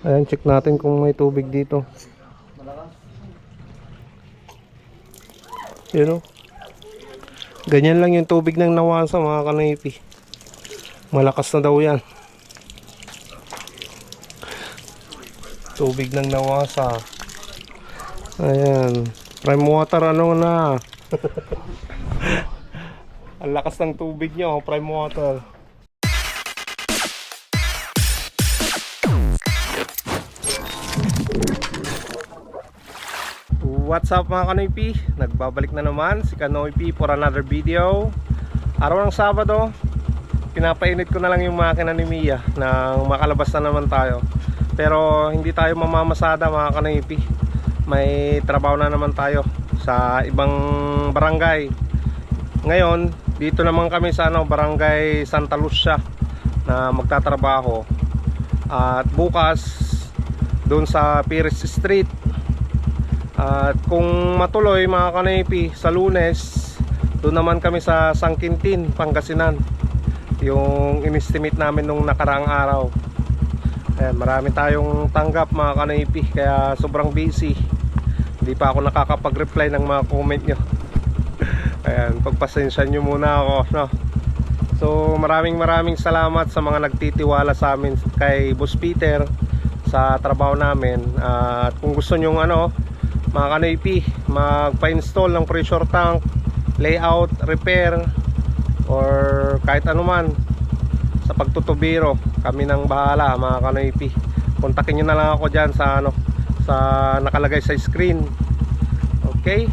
Ayan, check natin kung may tubig dito. Yun o. Ganyan lang yung tubig ng Nawasa mga kanipi. Malakas na daw yan. Tubig ng Nawasa. Ayan. Prime water ano na. Ang lakas ng tubig nyo, prime water. What's up mga Kanoypi? Nagbabalik na naman si Kanoypi for another video. Araw ng Sabado, pinapainit ko na lang yung makina ni Mia nang makalabas na naman tayo. Pero hindi tayo mamamasada mga Kanoypi. May trabaho na naman tayo sa ibang barangay. Ngayon, dito naman kami sa barangay Santa Lucia na magtatrabaho. At bukas doon sa Pires Street. At kung matuloy mga Kanoypi, sa Lunes doon naman kami sa San Quintin, Pangasinan. Yung inestimate namin nung nakaraang araw. Ayan, marami tayong tanggap mga Kanoypi, kaya sobrang busy. Hindi pa ako nakakapag-reply ng mga comment nyo. Ayan, pagpasensya nyo muna ako, no? So maraming salamat sa mga nagtitiwala sa amin kay Boss Peter sa trabaho namin. At kung gusto nyo mga Kanoypi, magpa-install ng pressure tank, layout, repair, or kahit anuman sa pagtutubiro, kami nang bahala mga Kanoypi. Kontakin nyo na lang ako dyan sa sa nakalagay sa screen. Okay,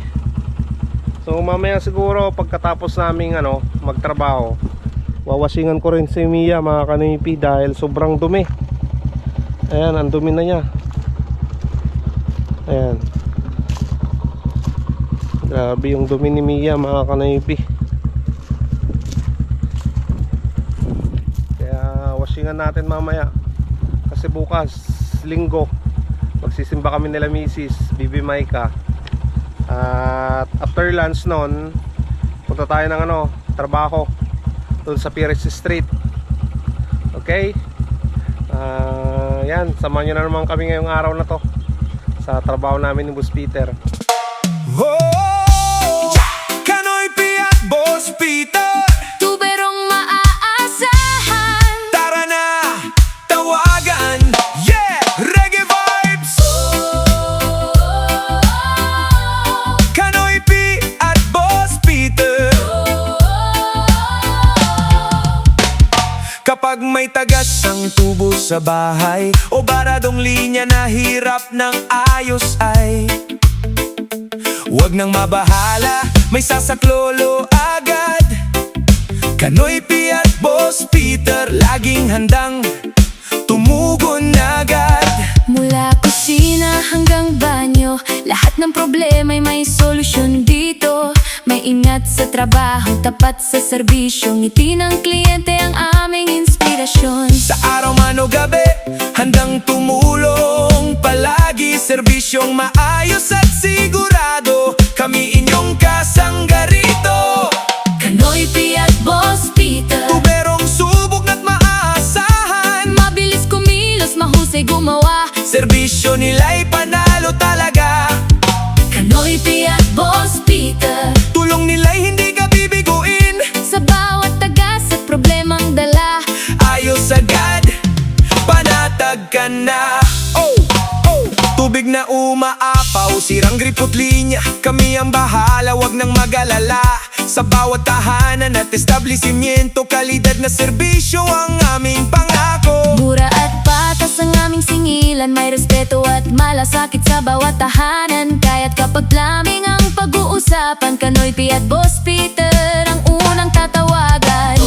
so mamaya siguro pagkatapos naming magtrabaho, wawasingan ko rin si Mia mga Kanoypi dahil sobrang dumi. Ayan, ang dumi na niya. Ayan, grabe yung dumi ni Mia mga Kanoypi. Kaya wasingan natin mamaya, kasi bukas Linggo magsisimba kami nila Mrs. Bibi Maika. At after lunch nun, punta tayo ng trabaho doon sa Pires Street. Okay, yan, samahan nyo na naman kami ngayong araw na to sa trabaho namin ni Boss Peter. Kanoypi at Boss Peter, tuberong maaasahan. tara na, tawagan. Yeah, reggae vibes. Kanoypi at Boss Peter. Kapag may tagas ang tubo sa bahay o baradong linya na hirap ng ayos ay huwag nang mabahala, may sasaklolo agad. Kanoypi at Boss Peter, laging handang tumugon agad. Mula kusina hanggang banyo, lahat ng problema'y may solusyon dito. May ingat sa trabaho, tapat sa serbisyo, ngiti ng kliyente ang aming inspirasyon. Sa araw man o gabi, handang tumulong palagi, serbisyong maayos at sigurado, kami inyong kasangga rito. Kanoypi at Boss Peter, Tuberong subok na't maaasahan, mabilis kumilos, mahusay gumawa. serbisyo nila'y panalo talaga. Kanoypi at Boss Peter, Tulong nila'y hindi ka bibiguin, sa bawat tagas at problemang dala. ayos agad, panatag ka na. Tubig na umaapaw, sirang gripot linya, kami ang bahala, wag nang mag-alala. Sa bawat tahanan at establishmento, kalidad na serbisyo ang aming pangako. Mura at patas ang aming singilan, may respeto at malasakit sa bawat tahanan. Kaya't kapag plumbing ang pag-uusapan, Kanoypi at Boss Peter ang unang tatawagan.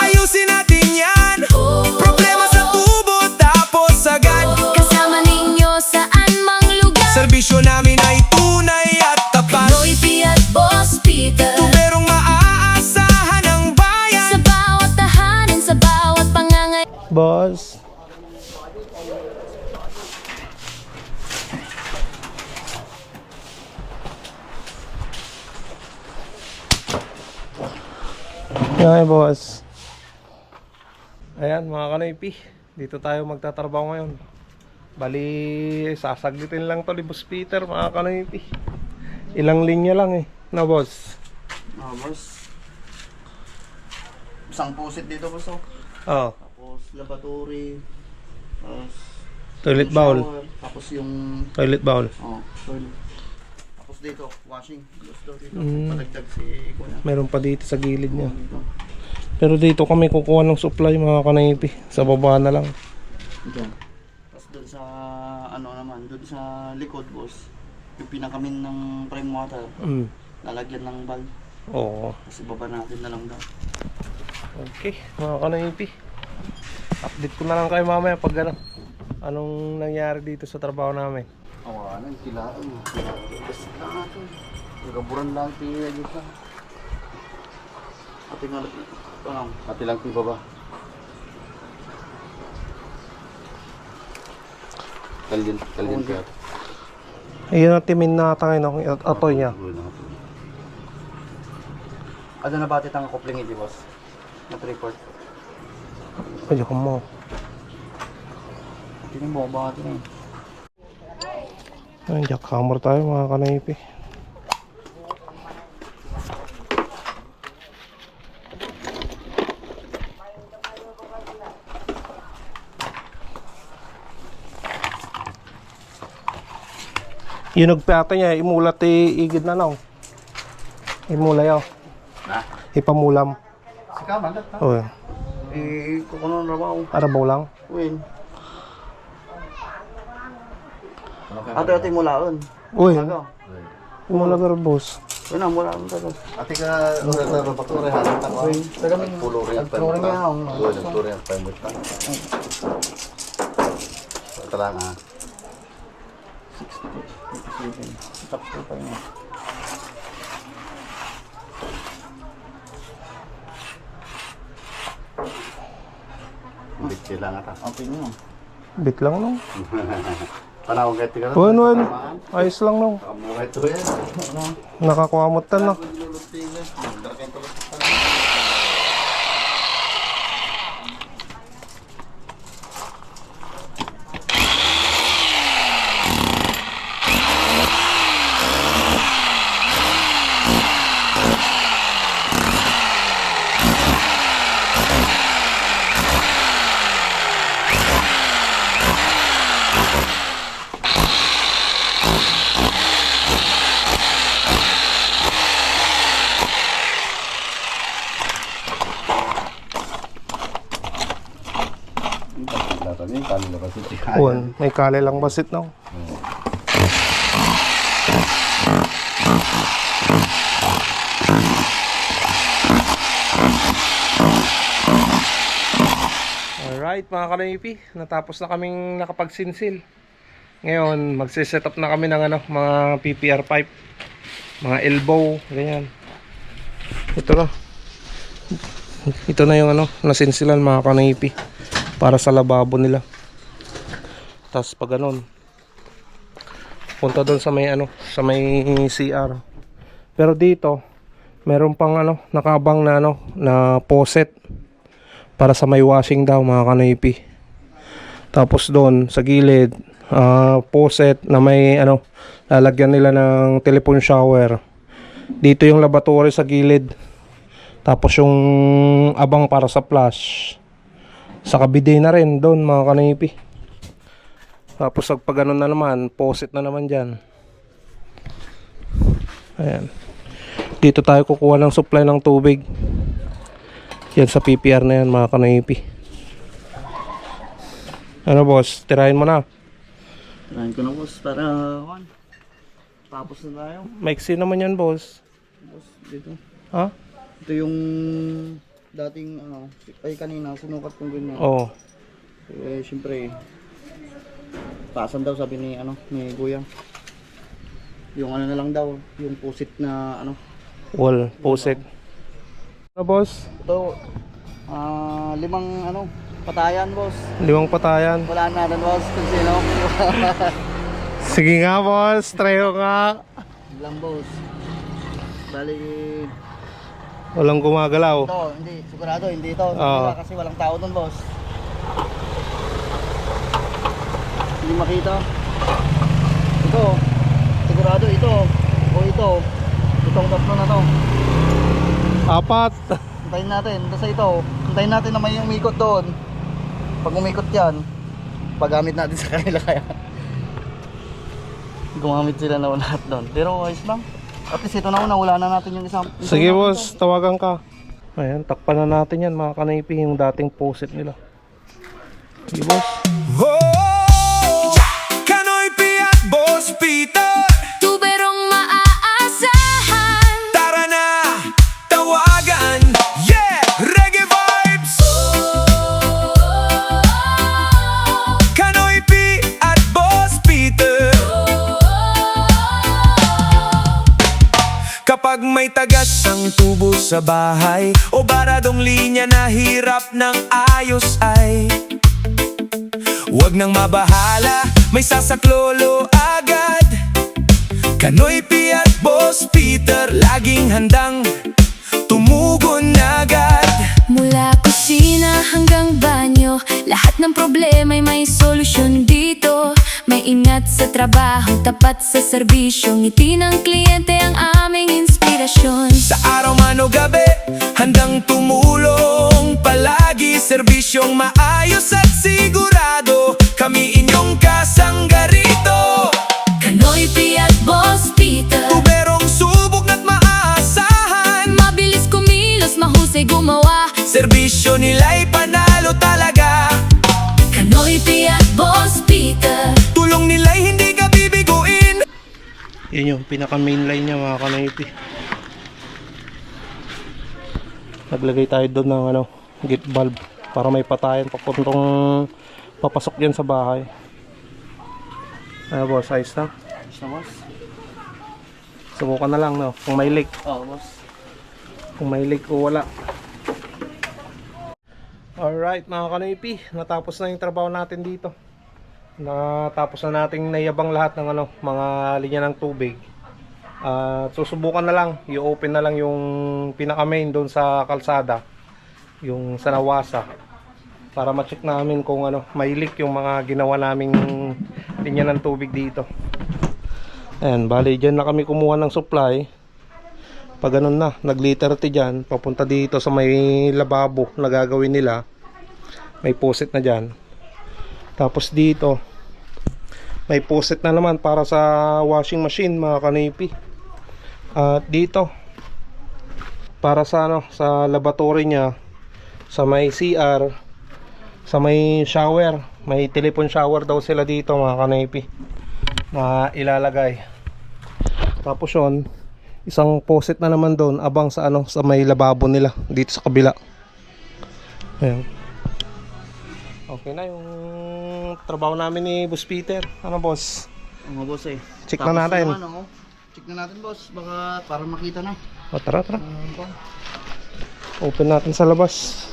Ayusin natin yan, problema sa tubo tapos agad. Kasama ninyo saan mang lugar, Serbisyo namin ay tunay at tapat. Kanoypi at Boss Peter, Tuberong maaasahan ng bayan. sa bawat tahanan, sa bawat pangangay. Boss, hi boss. Ayan mga Kanoypi, dito tayo magtatrabaho ngayon. Bali, sasaglitin lang to ni Boss Peter, mga kanoypi. Ilang linya lang eh, na boss. Boss. Isang pusit dito, boss. Oh. Oh, Tapos lavatory. Tapos toilet yung bowl. shower, tapos yung Toilet bowl. toilet. Tapos dito, washing. Tapos dito, Mm. padagdag si Kuya. Meron pa dito sa gilid niya. Dito. Pero dito kami kukuha ng supply, mga kanoypi. Sa baba na lang. Dito. Tapos doon sa ano naman, doon sa likod, boss. Yung pinakamin ng prime water, Mm. lalagyan ng valve. Oo. Tapos ibaba natin na lang daw. Okay, mga kanoypi. Update ko na lang kayo mamaya pag ano, anong nangyari dito sa trabaho namin. Awanan, kilaan. Basta lang natin. Nagaburan lang tiya dito. Ate nga lang. Ate lang tiba ba? Kalyan ka. Ayun ang timin na tangay ng atoy niya. Ano na batit ang coupling hindi, boss? Na 3/4. Ayoko mo. Tingnan mo, bakit na. Ayun, jackhammer tayo, mga kanoypi. Yung nagpata niya, imulat igid na lang. Imulay ako. Na? Ipamulam. Si Kaman, ha? O, Kukuno na raw. arabaw lang. Win. Ate mulaon. Uy, Ano? imula pero boss. Win na, mulaon ka, boss. Ate ka sa bature halang takwa. Sa gaming Puluri at puluri nga ako. Puluri at pamuta. Ito lang ha. Tapos ko pa yun. Bitsi lang ata. Okay nyo. Bit lang nung. Panawag kahit ka Wen, wen. Ayos lang nung. Kamuhay ito yan. Nakakuamutan na. Lato niya, tali na kasi. Uwan, may kale lang basit nung. Alright mga kanoypi, natapos na kaming nakapagsinsil. Ngayon, magsiset up na kami ng ano, mga PPR pipe, mga elbow, ganyan. Ito na. Ito na yung ano, nasinsilan mga kanoypi para sa lababo nila. Tapos pag ganun, punta doon sa may ano, sa may CR. Pero dito, meron pang ano, nakabang na ano, na faucet para sa may washing daw mga kanoypi. Tapos doon sa gilid, faucet na may ano, lalagyan nila ng telephone shower. Dito yung lavatory sa gilid. Tapos yung abang para sa flush. Sa kabide na rin doon mga kanoypi. Tapos pag ganun na naman, faucet na naman dyan. Ayan. Dito tayo kukuha ng supply ng tubig. Yan sa PPR na yan mga kanoypi. Ano boss, tirahin mo na. Tirahin ko na, boss, para tapos na tayo. Maiksi naman yan boss. Boss, dito. Ha? Ito yung dating ano, ay kanina sinukat kong ganyan. Oo. Eh syempre taasan daw sabi ni ano, ni Kuya. Yung ano na lang daw, yung pusit na ano. Wall, faucet. Ano boss? Ito 5 ano, patayan, boss. 5 patayan. Wala na doon, boss, kung sino. Sige nga boss, treho nga. Lang, boss. Bali Walang gumagalaw. ito, hindi sigurado hindi ito. Oo. Kasi walang tao doon, boss. Hindi makita. Ito. Sigurado ito. O ito. Itong tatlo na to. Apat. Antayin natin. Basta ito. Antayin natin na may umikot doon. Pag umikot yan, paggamit natin sa kanila kaya. Gumamit sila na lahat doon. Pero ayos lang. At least ito na una. Wala na natin yung isang. Sige boss, tawagan ka. Ayan, takpan na natin yan mga kanipi, yung dating posit nila. Sige boss. Oh, Kanoy P at Boss Peter, Tuberong maaasahan. tara na, tawagan. Yeah, reggae vibes. Kanoy P at Boss Peter. Kapag may tagas ang tubo sa bahay o baradong linya na hirap ng ayos ay huwag nang mabahala, may sasaklolo agad. Kanoy P at Boss Peter, laging handang tumugon agad. Mula kusina hanggang banyo, lahat ng problema'y may solusyon dito. May ingat sa trabaho, tapat sa serbisyo, ngiti ng kliyente ang aming inspirasyon. Sa araw man o gabi, handang tumulong palagi, serbisyong maayos at sigurado, kami inyong kasanggarito. Kanoy P at Boss Peter, Tuberong subok na't maaasahan, mabilis kumilos, mahusay gumawa. serbisyo nila'y panalo talaga. Kanoy P at Boss Peter, Tulong nila'y hindi ka bibiguin. Yan yung pinaka main line niya mga kanipi. Naglagay tayo doon ng gate valve para may patayan papuntong papasok yan sa bahay. Ano boss, ayos na? Basta boss. Subukan na lang kung may leak. Oo boss. Kung may leak o wala. Alright mga kanipi, natapos na yung trabaho natin dito. Natapos na nating naiyabang lahat ng mga linya ng tubig. Susubukan na lang, i-open na lang yung pinaka main doon sa kalsada, yung sa Nawasa, para ma-check namin kung may leak yung mga ginawa naming linya ng tubig dito. Ayan, bali dyan na kami kumuha ng supply. Pag ganun na, nag-liter dyan, papunta dito sa may lababo na gagawin nila. May poset na dyan. Tapos dito, may poset na naman para sa washing machine mga kanipi. At dito, para sa sa laboratory niya, sa may CR, sa may shower, may telephone shower daw sila dito mga kanipi na ilalagay. Tapos yun, isang poset na naman doon abang sa sa may lababo nila dito sa kabila. Ayan. Okay na yung trabaho namin ni Boss Peter. Ano boss? Mga boss eh. Check na natin. Naman, check na natin boss. Baka para makita na. O tara. Open natin sa labas.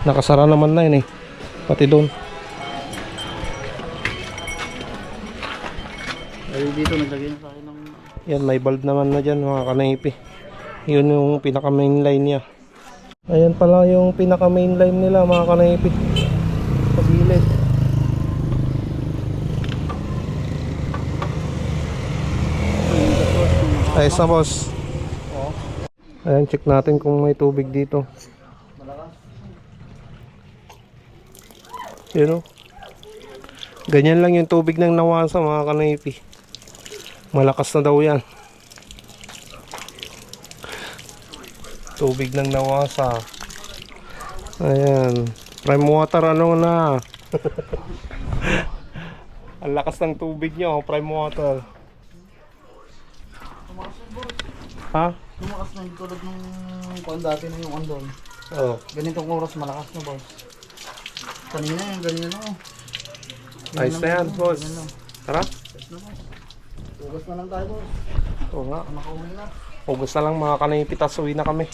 Nakasara naman na yun pati doon. Ay dito naglagay na sa akin ng... Yan, may bulb naman na dyan mga kanipi. Yun yung pinaka main line niya. Ayan pala yung pinaka main line nila mga kanipi. Sa gilid. Ayos na boss. Ayan, check natin kung may tubig dito. Yun o. Ganyan lang yung tubig ng Nawasa mga kanipi. Malakas na daw yan. Tubig ng Nawasa. Ayan. Prime water na. Ang lakas ng tubig nyo, prime water. Ha? Lumakas na yung tulad nung kung dati na yung andon. Oo. Ganitong oras malakas na boss. Kanina yung ganyan na Ayos na yan, boss. Tara. Ugas na lang tayo boss. Oo nga. Makauwi na. August na lang mga kanipitas, uwi na kami.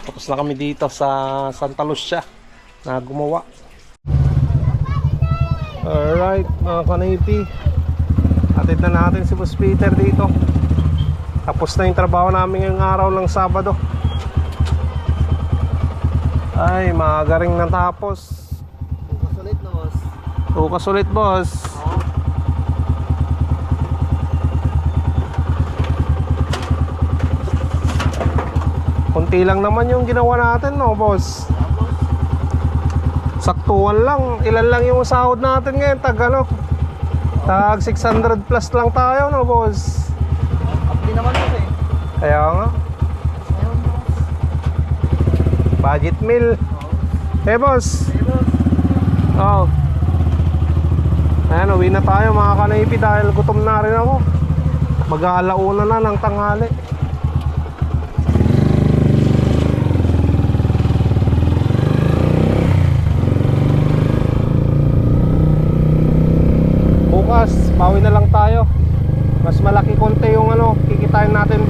Tapos na kami dito sa Santa Lucia na gumawa. Alright mga kanipi, atid na natin si Boss Peter dito. Tapos na yung trabaho namin ngayong araw ng Sabado. Ay, maaga ring natapos. Bukas ulit na boss. Bukas ulit, boss. Kunti lang naman yung ginawa natin, no, boss? Saktuhan lang. Ilan lang yung sahod natin ngayon? Tag ano? Tag 600 plus lang tayo, no, boss? Hindi naman kasi. Kaya nga. Budget meal. Hey, boss. Oh. Ayan, uwi na tayo mga kanaypi dahil gutom na rin ako. Mag-aalauna na ng tanghali. Bukas, bawi na lang tayo. Mas malaki konti yung ano, kikitain natin